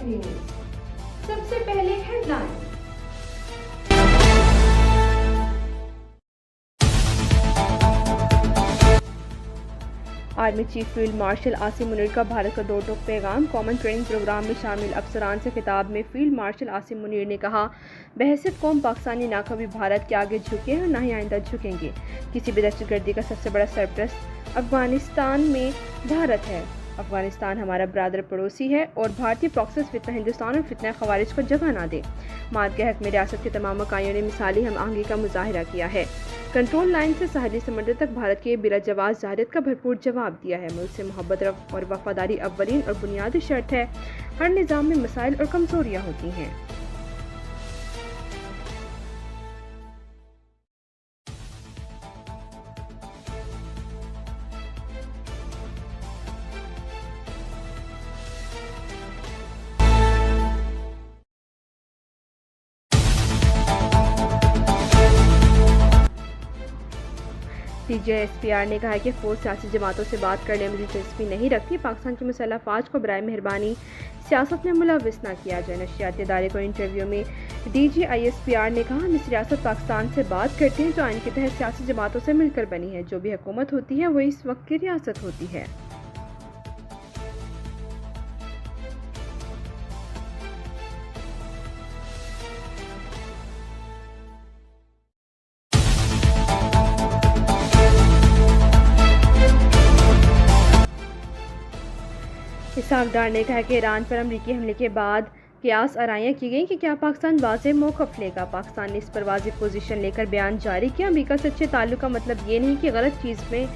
TV news. सबसे पहले headline. Army chief field marshal Asim Munir का भारत का दो टोक पैगाम। कॉमन ट्रेनिंग प्रोग्राम में शामिल अफसरान से खिताब में फील्ड मार्शल आसिम मुनीर ने कहा, बहैसियत कौम पाकिस्तानी ना कभी भारत के आगे झुके हैं और ना ही आइंदा झुकेंगे। किसी भी दहशतगर्दी का सबसे बड़ा सरपरस्त अफगानिस्तान में भारत है। अफगानिस्तान हमारा बरादर पड़ोसी है और भारतीय प्रॉक्सीज फितना हिंदुस्तान और फितना खवारिज को जगह ना दे। माद के हक में रियासत के तमाम इकाइयों ने मिसाली हम आहंगी का मुजाहिरा किया है। कंट्रोल लाइन से साहिली समंदर तक भारत के बिलाजवाब जाहिरियत का भरपूर जवाब दिया है। मुल्क से मोहब्बत और वफादारी अव्वलीन और बुनियादी शर्त है। हर निज़ाम में मसाइल और कमजोरियाँ होती हैं। DGISPR ने कहा है कि फौज सियासी जमातों से बात करने में दिलचस्पी नहीं रखती। पाकिस्तान की मुसल्लह फ़ौज को बराए मेहरबानी सियासत में मुलव्विस न किया जाए। नशियाती इदारे को इंटरव्यू में DGISPR ने कहा, हम इस रियासत पाकिस्तान से बात करते हैं जो आइन के तहत सियासी जमातों से मिलकर बनी है। जो भी हुकूमत होती है वही इस वक्त की रियासत होती है। इसहाक डार ने कहा कि ईरान पर अमरीकी हमले के बाद कयास आराइयाँ की गई कि क्या पाकिस्तान वाज़ेह मौक़िफ़ लेगा। पाकिस्तान ने इस पर वाज़ेह पोजीशन लेकर बयान जारी किया। अमरीका से अच्छे ताल्लुक का मतलब ये नहीं कि गलत चीज़ में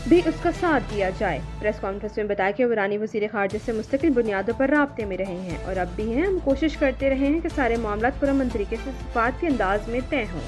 भी उसका साथ दिया जाए। प्रेस कॉन्फ्रेंस में बताया कि वो ईरानी वज़ीर ख़ारजा से मुस्तकिल बुनियादों पर राब्ते में रहे हैं और अब भी हैं। हम कोशिश करते रहे हैं कि सारे मामला पुरअमन तरीके से सफारती अंदाज में तय हों।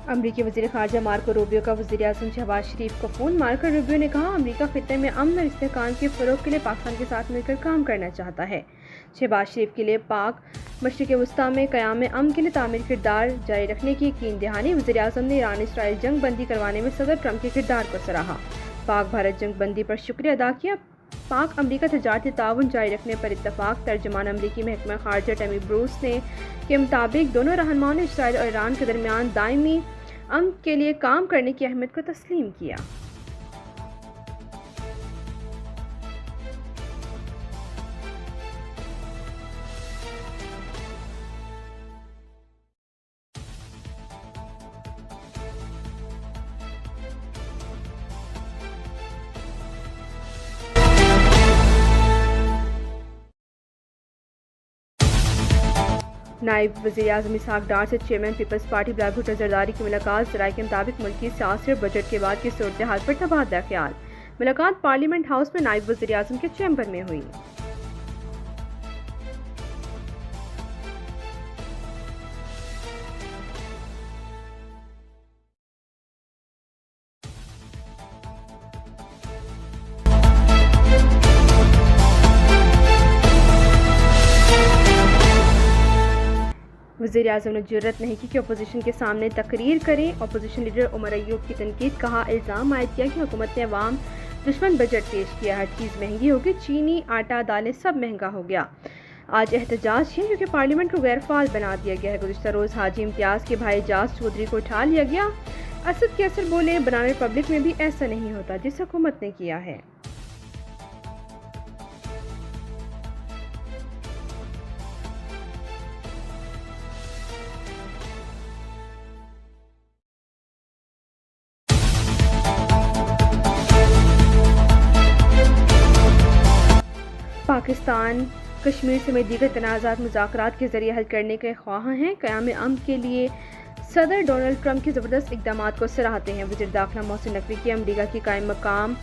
अमरीकी वज़ीर ख़ारजा मार्को रूबियो का वज़ीर आज़म शहबाज शरीफ को फ़ोन। मार्को रूबियो ने कहा, अमरीका खित्ते में अमन और इस्तेहकाम के फ़रोग़ के लिए पाकिस्तान के साथ मिलकर काम करना चाहता है। शहबाज शरीफ के लिए पाक मशरिक़ वस्ता में क़याम अमन के लिए तामीर किरदार जारी रखने की यकीन दहानी। वज़ीर आज़म ने ईरान इसराइल जंग बंदी करवाने में सदर ट्रंप के किरदार को सराहा। पाक भारत जंग बंदी पर शुक्रिया अदा किया। पाक अमरीका तजारती ताउन जारी रखने पर इत्तफ़ाक़। तर्जुमान अमरीकी महकमा ख़ारजा टमी ब्रूस ने के मुताबिक दोनों रहनुमाओं ने इसराइल और ईरान के दरमियान दायमी अमन के लिए काम करने की अहमियत को तस्लीम किया। नायब वज़ीर आज़म इसहाक डार से chairman people's party Bilawal Bhutto Zardari की मुलाकात। ज़राए के मुताबिक मुल्क की सियासी और बजट के बाद की सूरत हाल पर तबादला ख्याल। मुलाकात पार्लियामेंट हाउस में नायब वज़ीर आज़म के चैम्बर में हुई। वज़ीर आज़म ने जुर्रत नहीं की कि अपोजिशन के सामने तकरीर करें। अपोजिशन लीडर उमर अयूब की तनकीद। कहा, इल्ज़ाम आयद किया कि हुकूमत ने अवाम दुश्मन बजट पेश किया। हर चीज़ महंगी होगी, चीनी, आटा, दालें सब महंगा हो गया। आज एहतजाज है क्योंकि पार्लियामेंट को गैर फाल बना दिया गया है। गुज़िश्ता रोज़ हाजी इम्तियाज़ के भाई एजाज चौधरी को उठा लिया गया। असद कैसर बोले, बनाना रिपब्लिक में भी ऐसा नहीं होता जिस हुकूमत ने किया है। पाकिस्तान कश्मीर समेत दीगर तनाज़ात मुज़ाकरात के ज़रिए हल करने के ख्वाह हैं। क़याम अमन के लिए सदर डोनाल्ड ट्रंप के ज़बरदस्त इक़दामात को सराहते हैं। वज़ीर दाखिला मोहसिन नकवी की अमरीका की कायम मकाम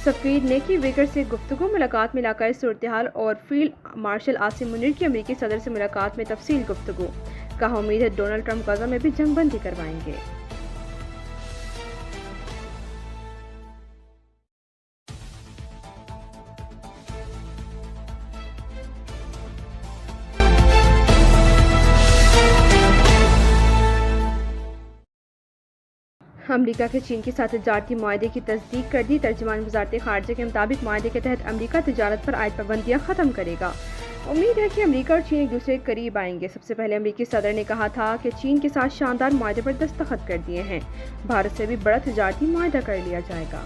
सफ़ीर नेकी वेकर से गुफ्तगू। मुलाकात में इलाक़ाई सूरत हाल और फील्ड मार्शल आसिम मुनीर की अमरीकी सदर से मुलाकात में तफसील गुफ्तगू। कहा, उम्मीद है डोनाल्ड ट्रंप गाज़ा में भी जंग बंदी करवाएंगे। अमरीका के चीन के साथ तजारती मुआहदे की तस्दीक कर दी। तर्जुमान वज़ारत ख़ारजा के मुताबिक मुआहदे के तहत अमरीका तजारत पर आयद पाबंदियाँ ख़त्म करेगा। उम्मीद है कि अमरीका और चीन एक दूसरे के करीब आएंगे। सबसे पहले अमरीकी सदर ने कहा था कि चीन के साथ शानदार मुआहदे पर दस्तखत कर दिए हैं। भारत से भी बड़ा तजारती मुआहदा कर लिया जाएगा।